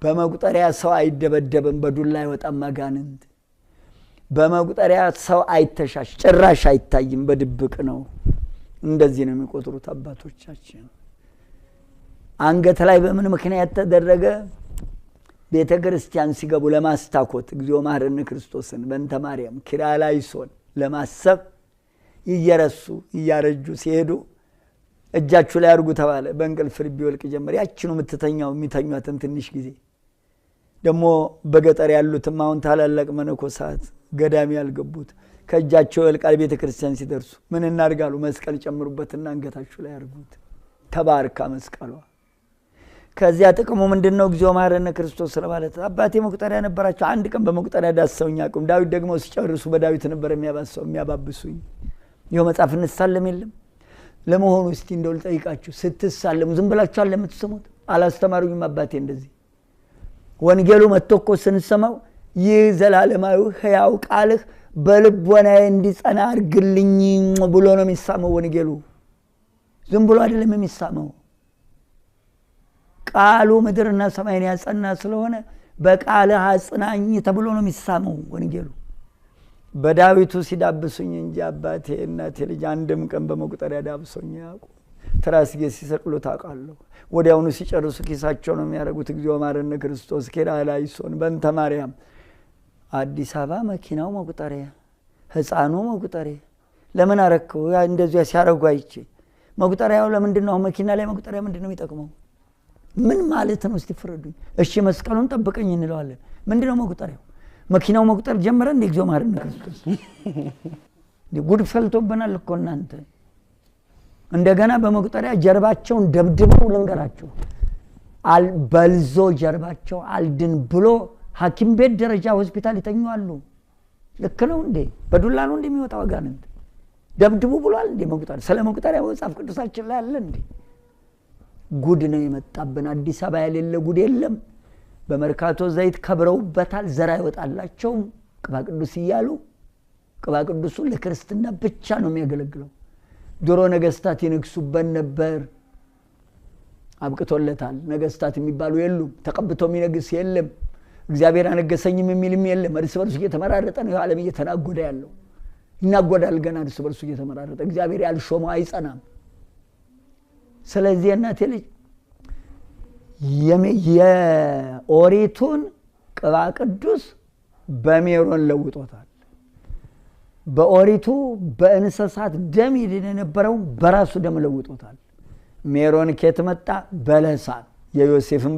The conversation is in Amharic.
በመቁጠሪያ ሰው አይደበደብም በዱላ አይወጣም አጋንንት በመቁጠሪያ ሰው አይተሻሽ ጭራሽ አይታይም በድብቅ ነው እንደዚህ ነው የሚቆጥሩት አባቶቻችን አንገት ላይ በምን ምክንያት ተደረገ ቤተክርስቲያን ሲገቡ ለማስታኮት እግዚኦ መሐረነ ክርስቶስን በእንተ ማርያም ኪርያላይሶን ለማሰብ ይየረሱ ይያረጁ ሲሄዱ እጃችሁ ላይ አርጉ ተባለ በእንቅልፍ ልብ ይወልቅ ጀመር ያቺኑ ምትተኛው የሚተኛትን ትንሽ ጊዜ ደሞ በገጠር ያሉትም አሁን ታላላቅ መነኮሳት ገዳም ያልገቡት ከእጃቸው ይወልቃል ቤተክርስቲያን ሲደርሱ ምን እናርጋሉ መስቀል ጨምሩበትና አንገታችሁ ላይ አርጉት ተባርካ መስቀሏ ከዚያ ጥቅሙ ምንድነው እግዚኦ መሐረነ ክርስቶስ ስለማለት አባቴ መቁጠሪያ ነበራቸው አንድ ቀን በመቁጠሪያ ዳሰውኛ ቁም ዳዊት ደግሞ ሲጨርሱ በዳዊት ነበር የሚያባብሱኝ ይሄው መጽሐፍ እንሳለም የለም ለመሆኑ እስቲ እንደው ልጠይቃችሁ ስትሳለሙ ዝም ብላችሁ አለምትሰሙት አላስተማሩኝም አባቴ እንደዚህ ወንጌሉ መጥቶኮ ስንሰማው ይዘላለማዊ ሕያው ቃልህ በልቦናዬ እንዲጸና አርግልኝ ብሎ ነው የሚሳመው ወንጌሉ ዝም ብሎ አይደለም የሚሳመው ቃሉ ምድርና ሰማይን ያጸና ስለሆነ በቃልህ አጽናኝ ተብሎ ነው የሚሳመው ወንጌሉ በዳዊቱ ሲዳብሱኝ እንጂ አባቴ እናቴ ልጅ አንድም ቀን በመቁጠሪያ ዳብሶኝ ያውቁ ትራስጌ ሲሰቅሉ ታውቃለሁ ወዲያውኑ ሲጨርሱ ኪሳቸው ነው የሚያረጉት እግዚኦ መሐረነ ክርስቶስ ኪርያላይሶን በእንተ ማርያም አዲስ አበባ መኪናው መቁጠሪያ ህፃኑ መቁጠሪያ ለምን አረከው ያ እንደዚያ ሲያረጉ አይቼ መቁጠሪያው ለምንድነው መኪና ላይ መቁጠሪያ ምንድነው የሚጠቅመው ምን ማለት ነው እስቲ ፍረዱኝ እሺ መስቀሉን ጠብቀኝ እንለዋለን ምንድነው መቁጠሪያው መኪናው መቁጠር ጀመረ እንደ እግዚኦ መሐረነ ክርስቶስ ጉድ ፈልቶብናል እኮ እናንተ እንደገና በመቁጠሪያ ጀርባቸውን ደብድበው ልንገራቸው አልበልዞ ጀርባቸው አልድን ብሎ ሐኪም ቤት ደረጃ ሆስፒታል ይተኛሉ ልክ ነው እንዴ በዱላ ነው እንደሚወጣው አጋንንት ደብድቡ ብሏል እንዴ መቁጠሪያ ስለ መቁጠሪያ መጽሐፍ ቅዱሳችን ላይ አለ እንዴ ጉድ ነው የመጣብን አዲስ አበባ ያለለ ጉድ የለም በመርካቶ ዘይት ከብረውበታል ዘራ ይወጣላቸው ቅባ ቅዱስ ይያሉ ቅባ ቅዱሱ ለክርስትና ብቻ ነው የሚያገለግለው ድሮ ነገስታት ይነግሱበት ነበር አብቅቶለታል ነገስታት የሚባሉ የሉም ተቀብቶ የሚነግስ የለም እግዚአብሔር አነገሰኝም የሚልም የለም እርስ በርሱ እየተመራረጠ ነው ዓለም እየተናጎደ ያለው ይናጎዳል ገና እርስ በርሱ እየተመራረጠ እግዚአብሔር ያልሾመው አይጸናም ስለዚህ እናቴ ልጅ የኦሪቱን ቅባ ቅዱስ በሜሮን ለውጦታል በኦሪቱ በእንስሳት ደም ይድን የነበረው በራሱ ደም ለውጦታል ሜሮን ከየት መጣ በለሳ የዮሴፍን